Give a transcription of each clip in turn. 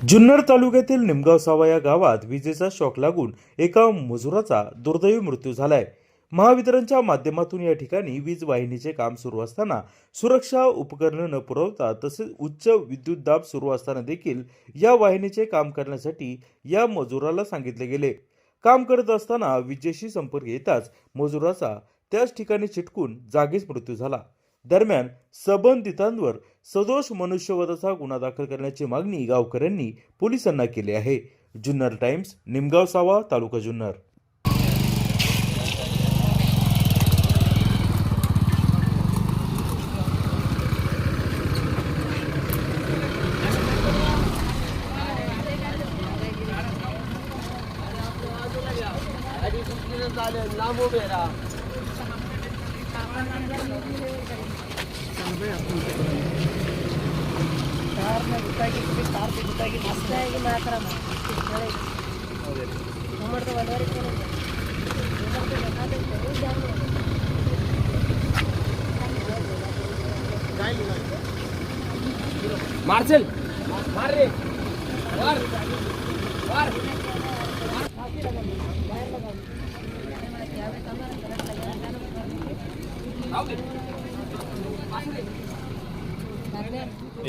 जुन्नर तालुक्यातील निमगाव सावा या गावात विजेचा शॉक लागून एका मजुराचा दुर्दैवी मृत्यू झालाय। महावितरणच्या माध्यमातून या ठिकाणी वीज वाहिनीचे काम सुरू असताना सुरक्षा उपकरणे न पुरवता तसेच उच्च विद्युत दाब सुरू असताना देखील या वाहिनीचे काम करण्यासाठी या मजुराला सांगितले गेले। काम करत असताना विजेशी संपर्क येताच मजुराचा त्याच ठिकाणी चिटकून जागीच मृत्यू झाला। दरम्यान संबंधितांवर सदोष मनुष्यवधाचा गुन्हा दाखल करण्याची मागणी गावकऱ्यांनी पोलिसांना केली आहे। जुन्नर टाइम्स, निमगाव सावा, तालुका जुन्नर। मार्शल मार रे मार मार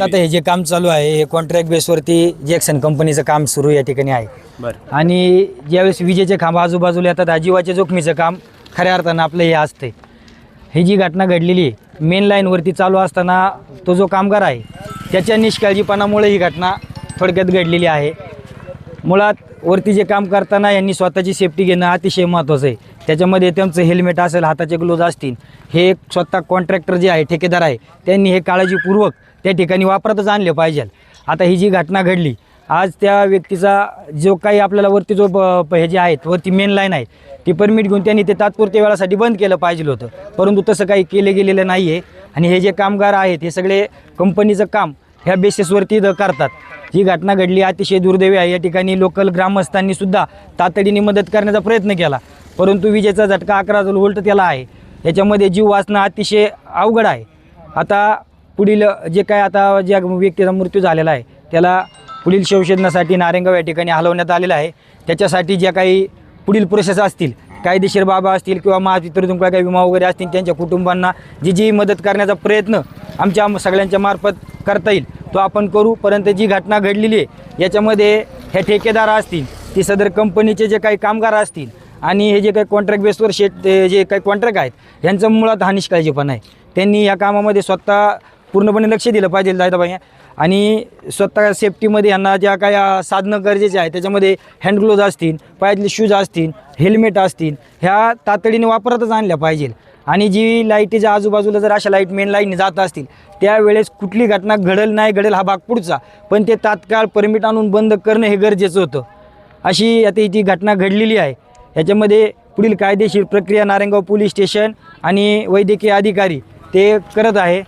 आता हे जे काम चालू आहे हे कॉन्ट्रॅक्ट बेसवरती जॅक्सन कंपनीचं काम सुरू या ठिकाणी आहे। आणि ज्यावेळेस विजेचे खांब आजूबाजूला येतात आजीवाच्या जोखमीचं काम खऱ्या अर्थानं आपलं हे असते। ही जी घटना घडलेली आहे मेन लाईनवरती चालू असताना तो जो कामगार आहे त्याच्या निष्काळजीपणामुळे ही घटना थोडक्यात घडलेली आहे। मुळात वरती जे काम करताना यांनी स्वतःची सेफ्टी घेणं अतिशय महत्त्वाचं आहे। त्याच्यामध्ये त्यांचं हेल्मेट असेल, हाताचे ग्लोव्ज असतील, हे स्वतः कॉन्ट्रॅक्टर जे आहे ठेकेदार आहे त्यांनी हे काळजीपूर्वक त्या ठिकाणी वापरातच आणले पाहिजे। आता ही जी घटना घडली आज त्या व्यक्तीचा जो काही आपल्याला वरती जो हे जे आहेत वरती मेन लाईन आहे ती परमिट घेऊन त्यांनी ते तात्पुरत्या वेळासाठी बंद केलं पाहिजे होतं, परंतु तसं काही केलं गेलेलं नाही आहे। आणि हे जे कामगार आहेत हे सगळे कंपनीचं काम ह्या बेसिसवरती करतात। ही घटना घडली अतिशय दुर्दैवी आहे। या ठिकाणी लोकल ग्रामस्थांनी सुद्धा तातडीने मदत करण्याचा प्रयत्न केला, परंतु विजेचा झटका 11 व्होल्ट त्याला आहे, याच्यामध्ये जीव वाचणं अतिशय अवघड आहे। आता पुढील जे काय आता ज्या व्यक्तीचा मृत्यू झालेला आहे त्याला पुढील शवशोधनासाठी नारायणगाव या ठिकाणी हलवण्यात आलेलं आहे। त्याच्यासाठी ज्या काही पुढील प्रोसेस असतील, कायदेशीर बाबा असतील किंवा महावितरणतून काही विमा वगैरे असतील त्यांच्या कुटुंबांना जी मदत करण्याचा प्रयत्न आमच्या सगळ्यांच्या मार्फत करता येईल तो आपण करू। परंतु जी घटना घडलेली आहे याच्यामध्ये हे ठेकेदार असतील, ती सदर कंपनीचे जे काही कामगार असतील आणि हे जे काही कॉन्ट्रॅक्ट बेसवर जे काही कॉन्ट्रॅक्ट आहेत यांचं मुळात हा निष्काळजीपणा आहे। त्यांनी या कामामध्ये स्वतः पूर्णपणे लक्ष दिलं पाहिजे दादाबाई, आणि स्वतः सेफ्टीमध्ये यांना ज्या काही साधनं गरजेचे आहे त्याच्यामध्ये हँड ग्लोव्ज असतील, पायातले शूज असतील, हेल्मेट असतील, ह्या तातडीने वापरातच आणल्या पाहिजे। आणि जी लाईटीच्या आजूबाजूला जर अशा लाईट मेन लाईन जात असतील त्यावेळेस कुठली घटना घडेल नाही घडेल हा भाग पुढचा, पण ते तात्काळ परमिट आणून बंद करणं हे गरजेचं होतं। अशी आता ती घटना घडलेली आहे। याच्यामध्ये पुढील कायदेशीर प्रक्रिया नारायणगाव पोलीस स्टेशन आणि वैद्यकीय अधिकारी ते करत आहे।